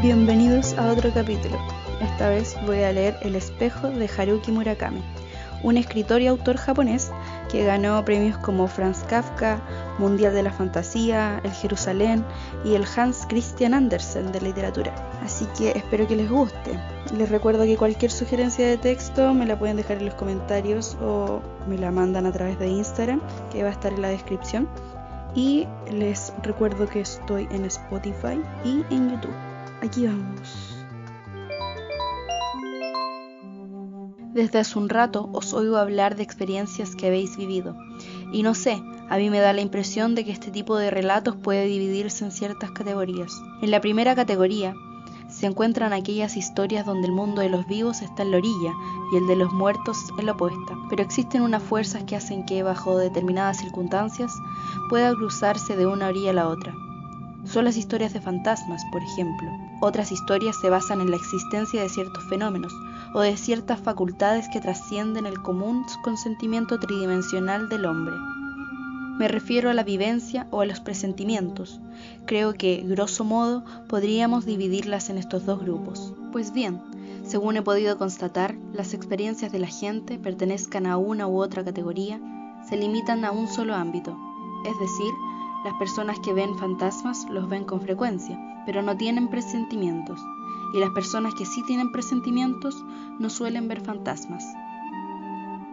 Bienvenidos a otro capítulo. Esta vez voy a leer El espejo de Haruki Murakami, un escritor y autor japonés que ganó premios como Franz Kafka, Mundial de la Fantasía, el Jerusalén y el Hans Christian Andersen de literatura. Así que espero que les guste. Les recuerdo que cualquier sugerencia de texto me la pueden dejar en los comentarios o me la mandan a través de Instagram, que va a estar en la descripción. Y les recuerdo que estoy en Spotify y en YouTube. Aquí vamos. Desde hace un rato os oigo hablar de experiencias que habéis vivido. Y no sé, a mí me da la impresión de que este tipo de relatos puede dividirse en ciertas categorías. En la primera categoría se encuentran aquellas historias donde el mundo de los vivos está en la orilla y el de los muertos en la opuesta. Pero existen unas fuerzas que hacen que, bajo determinadas circunstancias, pueda cruzarse de una orilla a la otra. Son las historias de fantasmas, por ejemplo. Otras historias se basan en la existencia de ciertos fenómenos o de ciertas facultades que trascienden el común consentimiento tridimensional del hombre. Me refiero a la vivencia o a los presentimientos. Creo que, grosso modo, podríamos dividirlas en estos dos grupos. Pues bien, según he podido constatar, las experiencias de la gente, pertenezcan a una u otra categoría, se limitan a un solo ámbito, es decir, las personas que ven fantasmas los ven con frecuencia, pero no tienen presentimientos, y las personas que sí tienen presentimientos no suelen ver fantasmas.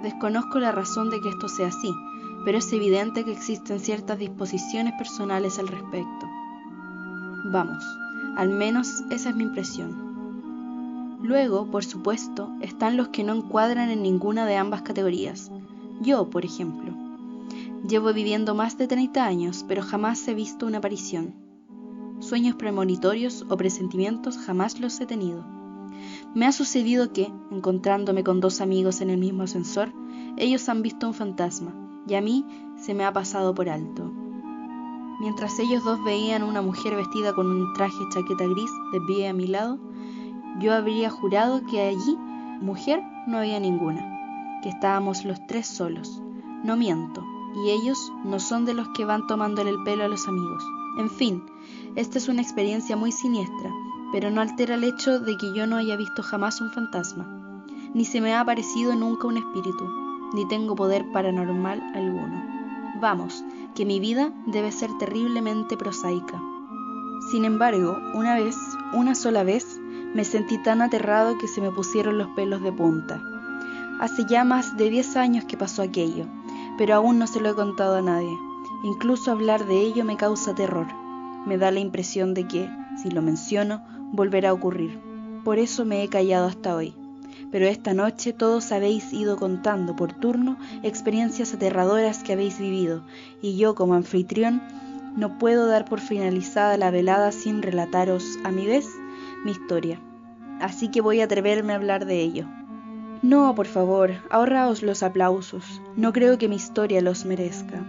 Desconozco la razón de que esto sea así, pero es evidente que existen ciertas disposiciones personales al respecto. Vamos, al menos esa es mi impresión. Luego, por supuesto, están los que no encuadran en ninguna de ambas categorías. Yo, por ejemplo. Llevo viviendo más de 30 años, pero jamás he visto una aparición. Sueños premonitorios o presentimientos jamás los he tenido. Me ha sucedido que, encontrándome con dos amigos en el mismo ascensor, ellos han visto un fantasma, y a mí se me ha pasado por alto. Mientras ellos dos veían una mujer vestida con un traje chaqueta gris de pie a mi lado, yo habría jurado que allí, mujer, no había ninguna, que estábamos los tres solos. No miento. Y ellos no son de los que van tomándole el pelo a los amigos. En fin, esta es una experiencia muy siniestra, pero no altera el hecho de que yo no haya visto jamás un fantasma, ni se me ha aparecido nunca un espíritu, ni tengo poder paranormal alguno. Vamos, que mi vida debe ser terriblemente prosaica. Sin embargo, una sola vez, me sentí tan aterrado que se me pusieron los pelos de punta. Hace ya más de 10 años que pasó aquello, pero aún no se lo he contado a nadie. Incluso hablar de ello me causa terror. Me da la impresión de que, si lo menciono, volverá a ocurrir. Por eso me he callado hasta hoy. Pero esta noche todos habéis ido contando por turno experiencias aterradoras que habéis vivido, y yo, como anfitrión, no puedo dar por finalizada la velada sin relataros, a mi vez, mi historia. Así que voy a atreverme a hablar de ello. No, por favor, ahorraos los aplausos. No creo que mi historia los merezca.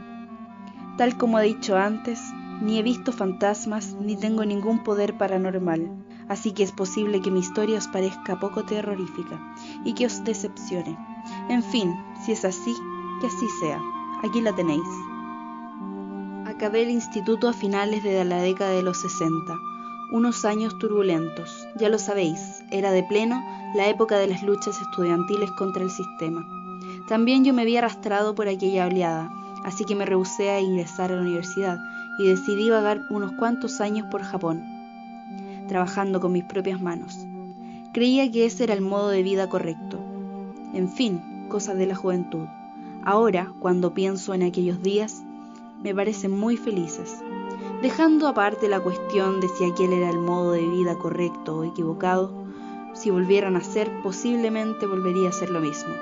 Tal como he dicho antes, ni he visto fantasmas, ni tengo ningún poder paranormal, así que es posible que mi historia os parezca poco terrorífica y que os decepcione. En fin, si es así, que así sea. Aquí la tenéis. Acabé el instituto a finales de la década de los 60. Unos años turbulentos, ya lo sabéis, era de pleno la época de las luchas estudiantiles contra el sistema. También yo me había arrastrado por aquella oleada, así que me rehusé a ingresar a la universidad y decidí vagar unos cuantos años por Japón, trabajando con mis propias manos. Creía que ese era el modo de vida correcto. En fin, cosas de la juventud. Ahora, cuando pienso en aquellos días, me parecen muy felices. Dejando aparte la cuestión de si aquel era el modo de vida correcto o equivocado, si volvieran a ser, posiblemente volvería a ser lo mismo.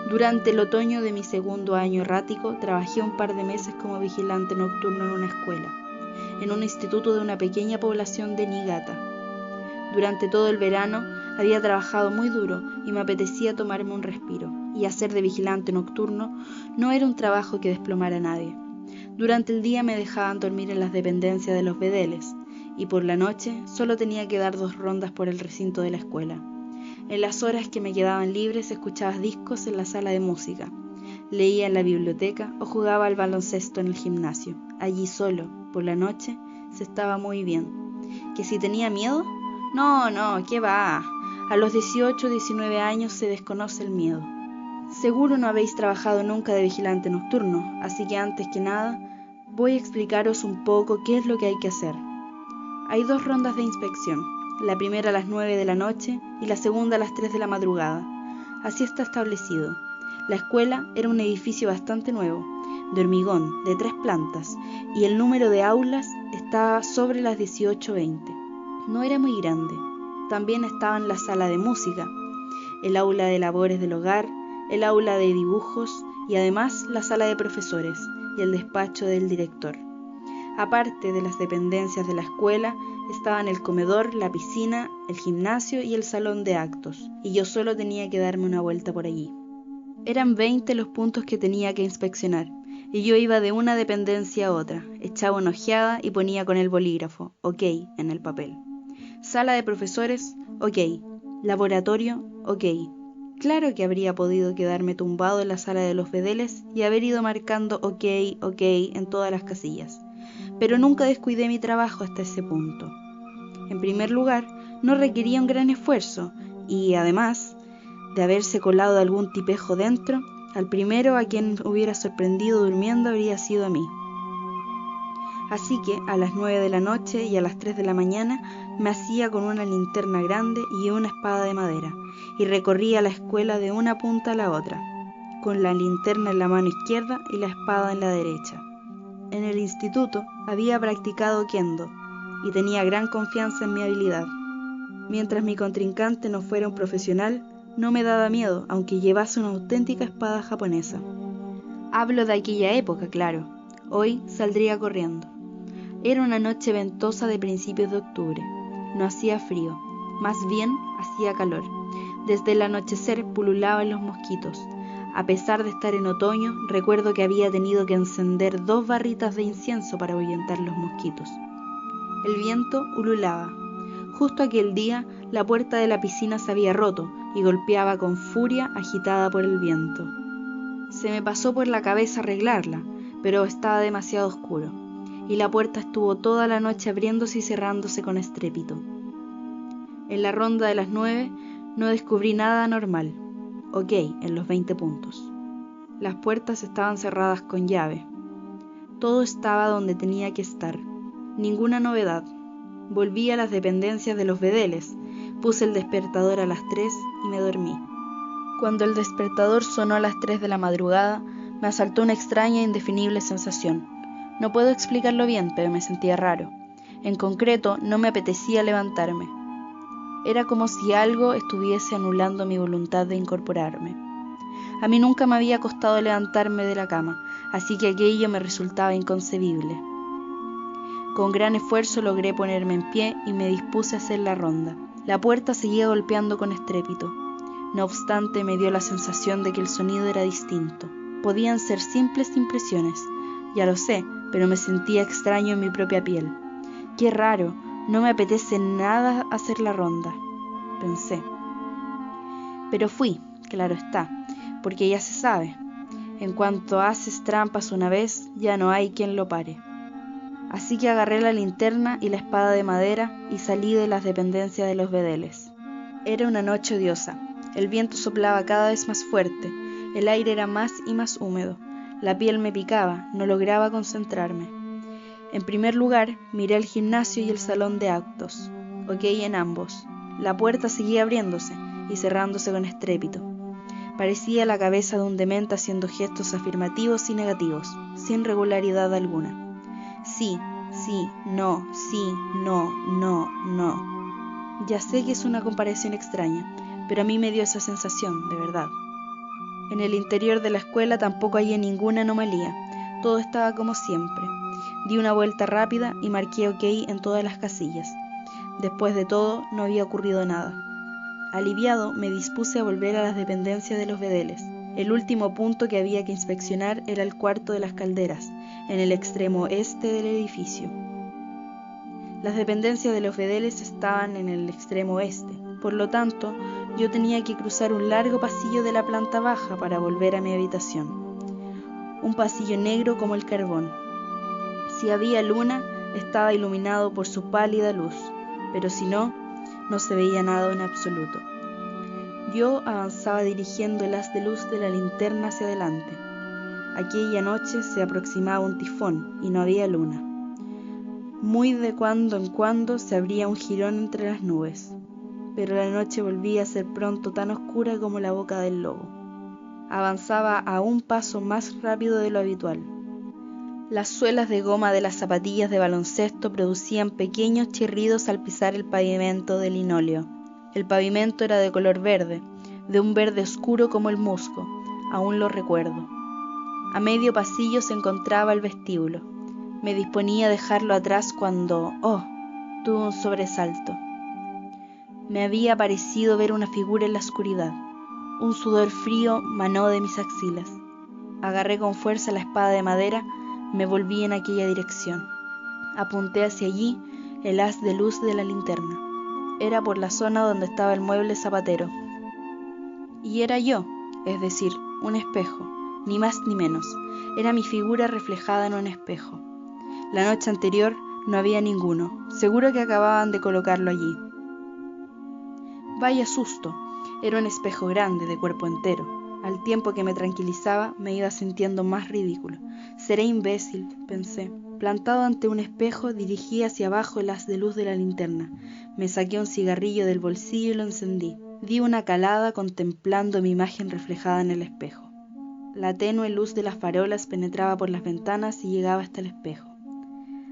Durante el otoño de mi segundo año errático, trabajé un par de meses como vigilante nocturno en una escuela, en un instituto de una pequeña población de Niigata. Durante todo el verano había trabajado muy duro y me apetecía tomarme un respiro, y hacer de vigilante nocturno no era un trabajo que desplomara a nadie. Durante el día me dejaban dormir en las dependencias de los bedeles, y por la noche solo tenía que dar 2 rondas por el recinto de la escuela. En las horas que me quedaban libres escuchaba discos en la sala de música, leía en la biblioteca o jugaba al baloncesto en el gimnasio. Allí solo, por la noche, se estaba muy bien. ¿Que si tenía miedo? No, ¿qué va? A los 18 o 19 años se desconoce el miedo. Seguro no habéis trabajado nunca de vigilante nocturno, así que antes que nada, voy a explicaros un poco qué es lo que hay que hacer. Hay 2 rondas de inspección, la primera a las 9 de la noche y la segunda a las 3 de la madrugada. Así está establecido. La escuela era un edificio bastante nuevo, de hormigón, de 3 plantas, y el número de aulas estaba sobre las 18-20. No era muy grande. También estaban la sala de música, el aula de labores del hogar, el aula de dibujos y además la sala de profesores y el despacho del director. Aparte de las dependencias de la escuela, estaban el comedor, la piscina, el gimnasio y el salón de actos, y yo solo tenía que darme una vuelta por allí. Eran 20 los puntos que tenía que inspeccionar, y yo iba de una dependencia a otra, echaba una ojeada y ponía con el bolígrafo, OK, en el papel. Sala de profesores, OK. Laboratorio, OK. Claro que habría podido quedarme tumbado en la sala de los bedeles y haber ido marcando OK en todas las casillas, pero nunca descuidé mi trabajo hasta ese punto. En primer lugar, no requería un gran esfuerzo y, además de haberse colado algún tipejo dentro, al primero a quien hubiera sorprendido durmiendo habría sido a mí. Así que a las 9 de la noche y a las 3 de la mañana me hacía con una linterna grande y una espada de madera, y recorría la escuela de una punta a la otra, con la linterna en la mano izquierda y la espada en la derecha. En el instituto había practicado kendo y tenía gran confianza en mi habilidad. Mientras mi contrincante no fuera un profesional, no me daba miedo, aunque llevase una auténtica espada japonesa. Hablo de aquella época, claro. Hoy saldría corriendo. Era una noche ventosa de principios de octubre. No hacía frío, más bien hacía calor. Desde el anochecer pululaban los mosquitos. A pesar de estar en otoño, recuerdo que había tenido que encender 2 barritas de incienso para ahuyentar los mosquitos. El viento ululaba. Justo aquel día, la puerta de la piscina se había roto y golpeaba con furia agitada por el viento. Se me pasó por la cabeza arreglarla, pero estaba demasiado oscuro, y la puerta estuvo toda la noche abriéndose y cerrándose con estrépito. En la ronda de las 9 no descubrí nada anormal. OK, en los 20 puntos. Las puertas estaban cerradas con llave. Todo estaba donde tenía que estar. Ninguna novedad. Volví a las dependencias de los bedeles, puse el despertador a las 3 y me dormí. Cuando el despertador sonó a las 3 de la madrugada, me asaltó una extraña e indefinible sensación. No puedo explicarlo bien, pero me sentía raro. En concreto, no me apetecía levantarme. Era como si algo estuviese anulando mi voluntad de incorporarme. A mí nunca me había costado levantarme de la cama, así que aquello me resultaba inconcebible. Con gran esfuerzo logré ponerme en pie y me dispuse a hacer la ronda. La puerta seguía golpeando con estrépito. No obstante, me dio la sensación de que el sonido era distinto. Podían ser simples impresiones, ya lo sé, pero me sentía extraño en mi propia piel. Qué raro, no me apetece nada hacer la ronda, pensé. Pero fui, claro está, porque ya se sabe. En cuanto haces trampas una vez, ya no hay quien lo pare. Así que agarré la linterna y la espada de madera y salí de las dependencias de los bedeles. Era una noche odiosa. El viento soplaba cada vez más fuerte, el aire era más y más húmedo, la piel me picaba, no lograba concentrarme. En primer lugar, miré el gimnasio y el salón de actos. OK en ambos. La puerta seguía abriéndose y cerrándose con estrépito. Parecía la cabeza de un demente haciendo gestos afirmativos y negativos, sin regularidad alguna. Sí, no, no. Ya sé que es una comparación extraña, pero a mí me dio esa sensación, de verdad. En el interior de la escuela tampoco hallé ninguna anomalía, todo estaba como siempre. Di una vuelta rápida y marqué OK en todas las casillas. Después de todo, no había ocurrido nada. Aliviado, me dispuse a volver a las dependencias de los bedeles. El último punto que había que inspeccionar era el cuarto de las calderas, en el extremo este del edificio. Las dependencias de los bedeles estaban en el extremo oeste, por lo tanto, yo tenía que cruzar un largo pasillo de la planta baja para volver a mi habitación. Un pasillo negro como el carbón. Si había luna, estaba iluminado por su pálida luz, pero si no, no se veía nada en absoluto. Yo avanzaba dirigiendo el haz de luz de la linterna hacia adelante. Aquella noche se aproximaba un tifón y no había luna. Muy de cuando en cuando se abría un jirón entre las nubes, pero la noche volvía a ser pronto tan oscura como la boca del lobo. Avanzaba a un paso más rápido de lo habitual. Las suelas de goma de las zapatillas de baloncesto producían pequeños chirridos al pisar el pavimento de linóleo. El pavimento era de color verde, de un verde oscuro como el musgo, aún lo recuerdo. A medio pasillo se encontraba el vestíbulo. Me disponía a dejarlo atrás cuando, tuve un sobresalto. Me había parecido ver una figura en la oscuridad. Un sudor frío manó de mis axilas. Agarré con fuerza la espada de madera, me volví en aquella dirección. Apunté hacia allí el haz de luz de la linterna. Era por la zona donde estaba el mueble zapatero. Y era yo, es decir, un espejo, ni más ni menos. Era mi figura reflejada en un espejo. La noche anterior no había ninguno. Seguro que acababan de colocarlo allí. Vaya susto. Era un espejo grande, de cuerpo entero. Al tiempo que me tranquilizaba, me iba sintiendo más ridículo. Seré imbécil, pensé. Plantado ante un espejo, dirigí hacia abajo el haz de luz de la linterna. Me saqué un cigarrillo del bolsillo y lo encendí. Di una calada contemplando mi imagen reflejada en el espejo. La tenue luz de las farolas penetraba por las ventanas y llegaba hasta el espejo.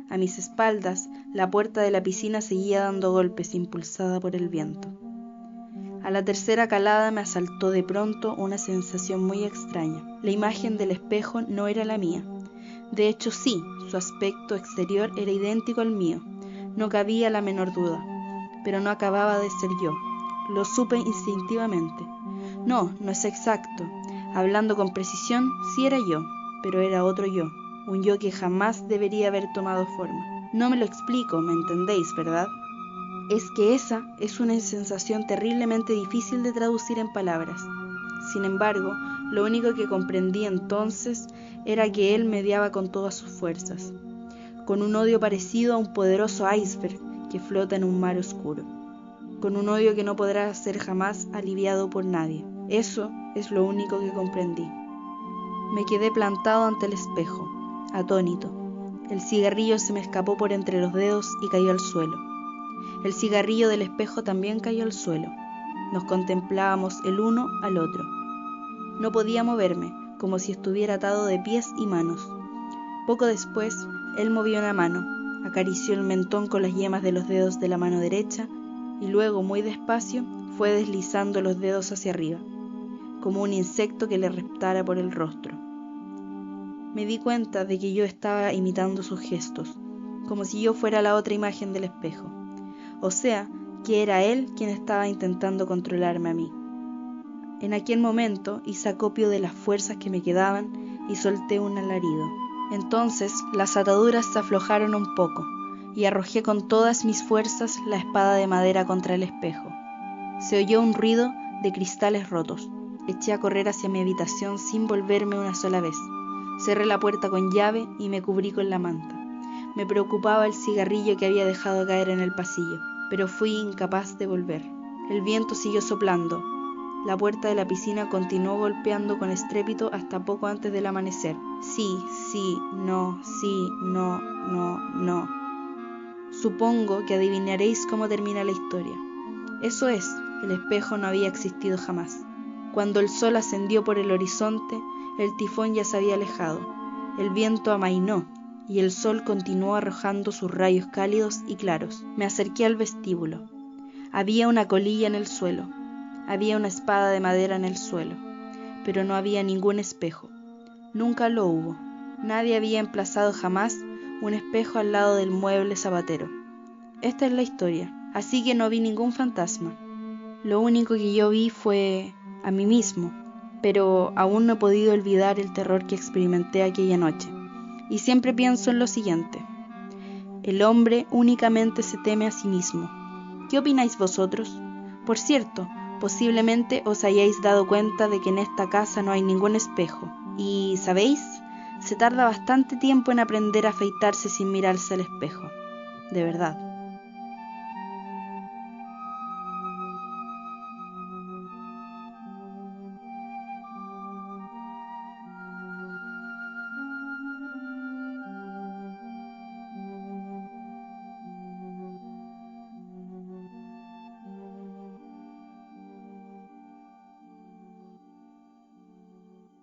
A mis espaldas, la puerta de la piscina seguía dando golpes, impulsada por el viento. A la tercera calada me asaltó de pronto una sensación muy extraña. La imagen del espejo no era la mía. De hecho sí, su aspecto exterior era idéntico al mío. No cabía la menor duda. Pero no acababa de ser yo. Lo supe instintivamente. No es exacto. Hablando con precisión, sí era yo, pero era otro yo. Un yo que jamás debería haber tomado forma. No me lo explico, ¿me entendéis, verdad? Es que esa es una sensación terriblemente difícil de traducir en palabras. Sin embargo, lo único que comprendí entonces era que él mediaba con todas sus fuerzas, con un odio parecido a un poderoso iceberg que flota en un mar oscuro, con un odio que no podrá ser jamás aliviado por nadie. Eso es lo único que comprendí. Me quedé plantado ante el espejo, atónito. El cigarrillo se me escapó por entre los dedos y cayó al suelo. El cigarrillo del espejo también cayó al suelo. Nos contemplábamos el uno al otro. No podía moverme, como si estuviera atado de pies y manos. Poco después, él movió una mano, acarició el mentón con las yemas de los dedos de la mano derecha y luego, muy despacio, fue deslizando los dedos hacia arriba, como un insecto que le reptara por el rostro. Me di cuenta de que yo estaba imitando sus gestos, como si yo fuera la otra imagen del espejo. O sea, que era él quien estaba intentando controlarme a mí. En aquel momento hice acopio de las fuerzas que me quedaban y solté un alarido. Entonces las ataduras se aflojaron un poco y arrojé con todas mis fuerzas la espada de madera contra el espejo. Se oyó un ruido de cristales rotos. Eché a correr hacia mi habitación sin volverme una sola vez. Cerré la puerta con llave y me cubrí con la manta. Me preocupaba el cigarrillo que había dejado caer en el pasillo, pero fui incapaz de volver. El viento siguió soplando. La puerta de la piscina continuó golpeando con estrépito hasta poco antes del amanecer. Sí, no. Supongo que adivinaréis cómo termina la historia. Eso es, el espejo no había existido jamás. Cuando el sol ascendió por el horizonte, el tifón ya se había alejado. El viento amainó y el sol continuó arrojando sus rayos cálidos y claros. Me acerqué al vestíbulo. Había una colilla en el suelo. Había una espada de madera en el suelo, pero no había ningún espejo. Nunca lo hubo. Nadie había emplazado jamás un espejo al lado del mueble zapatero. Esta es la historia, así que no vi ningún fantasma. Lo único que yo vi fue a mí mismo, pero aún no he podido olvidar el terror que experimenté aquella noche. Y siempre pienso en lo siguiente: el hombre únicamente se teme a sí mismo. ¿Qué opináis vosotros? Por cierto, posiblemente os hayáis dado cuenta de que en esta casa no hay ningún espejo. Y, ¿sabéis? Se tarda bastante tiempo en aprender a afeitarse sin mirarse al espejo. De verdad.